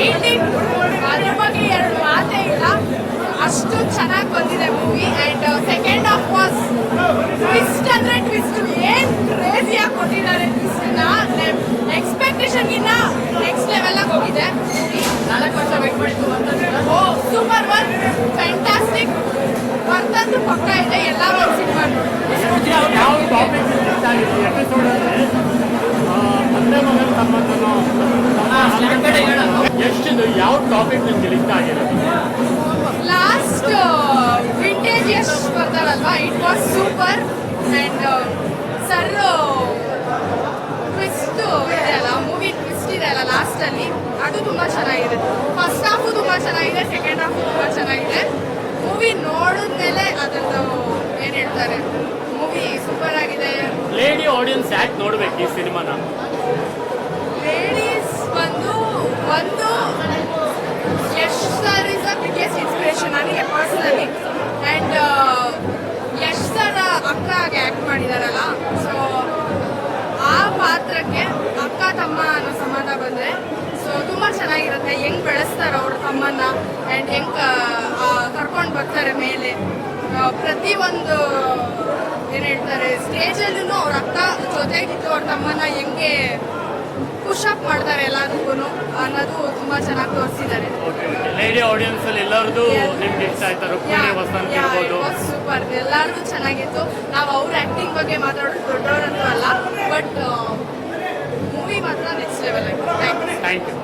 Writing ಅದ್ರ ಬಗ್ಗೆ ಎರಡು ಮಾತೇ ಇಲ್ಲ, ಅಷ್ಟು ಚೆನ್ನಾಗಿ ಬಂದಿದೆ movie. And second half was twist ಅಂದರೆ ಟ್ವಿಸ್ಟ್, ಏನು ಕ್ರೇಜಿಯಾಗಿ ಕೊಟ್ಟಿದ್ದಾರೆ ಟ್ವಿಸ್ಟನ್ನ. ಎಕ್ಸ್ಪೆಕ್ಟೇಷನ್ಗಿನ್ನ ನೆಕ್ಸ್ಟ್ ಲೆವೆಲಾಗಿ ಹೋಗಿದೆ. 4 ವರ್ಷ ವೇಟ್ ಮಾಡಿದ್ದು ಓ ಸೂಪರ್ ವರ್ಕ್, ಫ್ಯಾಂಟಾಸ್ಟಿಕ್ ಬರ್ತಂದು ಪಕ್ಕ ಇದೆ. ಎಲ್ಲ ಒಂದು ಸಿನಿಮಾ ಯಾವ ಟಾಪಿಕ್ ಎಪಿಸೋಡ್ ಅಂದರೆ ತಂದೆ ಮಗನ ಸಂಬಂಧನೋ ಎಷ್ಟಿದು ಯಾವ ಟಾಪಿಕ್ ನಿಮ್ಗೆ ಇಷ್ಟ ಆಗಿರೋದು? ಲಾಸ್ಟ್ ವಿಂಟೇಜ್ ಎಷ್ಟು ಬರ್ತಾರಲ್ವಾ, it was super. And sir twist ಇದೆ ಅಲ್ಲ, ಮೂವಿ ಟ್ವಿಸ್ಟ್ ಇದೆ ಅಲ್ಲ ಲಾಸ್ಟಲ್ಲಿ, ಅದು ತುಂಬ ಚೆನ್ನಾಗಿದೆ. ಫಸ್ಟ್ ಹಾಫು ತುಂಬ ಚೆನ್ನಾಗಿದೆ, ಸೆಕೆಂಡ್ ಹಾಫು ತುಂಬ ಚೆನ್ನಾಗಿದೆ. ಮೂವಿ ನೋಡಿದ್ಮೇಲೆ ಅದನ್ನು ಏನು ಹೇಳ್ತಾರೆ, ಮೂವಿ ಸೂಪರ್ ಆಗಿದೆ. ಲೇಡಿ ಆಡಿಯನ್ಸ್ ಯಾಕೆ ನೋಡ್ಬೇಕು ಈ ಸಿನಿಮಾನ? ಲೇಡೀಸ್ ಒಂದು Yash sir is the biggest inspiration ನನಗೆ ಪರ್ಸ್ನಲಿ. ಆ್ಯಂಡ್ ಯಶ್ ಸರ್ ಅಕ್ಕಾಗೆ ಆ್ಯಕ್ಟ್ ಮಾಡಿದಾರಲ್ಲ, ಸೊ ಆ ಪಾತ್ರಕ್ಕೆ ಅಕ್ಕ ತಮ್ಮ ಅನ್ನೋ ಸಂಬಂಧ ಬಂದರೆ ಸೊ ತುಂಬ ಚೆನ್ನಾಗಿರುತ್ತೆ. ಹೆಂಗೆ ಬೆಳೆಸ್ತಾರೆ ಅವ್ರ ತಮ್ಮನ್ನ, ಆ್ಯಂಡ್ ಹೆಂಗೆ ಕರ್ಕೊಂಡು ಬರ್ತಾರೆ ಮೇಲೆ. ಪ್ರತಿಯೊಂದು ಏನು ಹೇಳ್ತಾರೆ ಸ್ಟೇಜಲ್ಲೂ ಅವ್ರ ಅಕ್ಕ ಜೊತೆಗಿದ್ದು ಅವ್ರ ತಮ್ಮನ್ನ ಹೆಂಗೆ ಪುಷಪ್ ಮಾಡ್ತಾರೆ ಎಲ್ಲದಕ್ಕೂ ಅನ್ನೋದು ತುಂಬ ಚೆನ್ನಾಗಿ ತೋರಿಸಿದ್ದಾರೆ. ಲೇಡಿ ಆಡಿಯನ್ಸ್ ಅಲ್ಲಿ ಎಲ್ಲರದು ನಿಮ್ಗೆ ಇಷ್ಟ ಆಯ್ತಾ? ರುಕ್ಮಿಣಿ ವಸಂತ್ ಇರ್ಬೋದು, ಸೂಪರ್, ಎಲ್ಲರದು ಚೆನ್ನಾಗಿತ್ತು. ನಾವು ಅವ್ರ ಆ್ಯಕ್ಟಿಂಗ್ ಬಗ್ಗೆ ಮಾತಾಡೋದು ದೊಡ್ಡವರಂತೂ ಅಲ್ಲ, ಬಟ್ ಮೂವಿ ಮಾತ್ರ ನೆಕ್ಸ್ಟ್ ಲೆವೆಲ್ ಆಗಿದೆ. Thank you.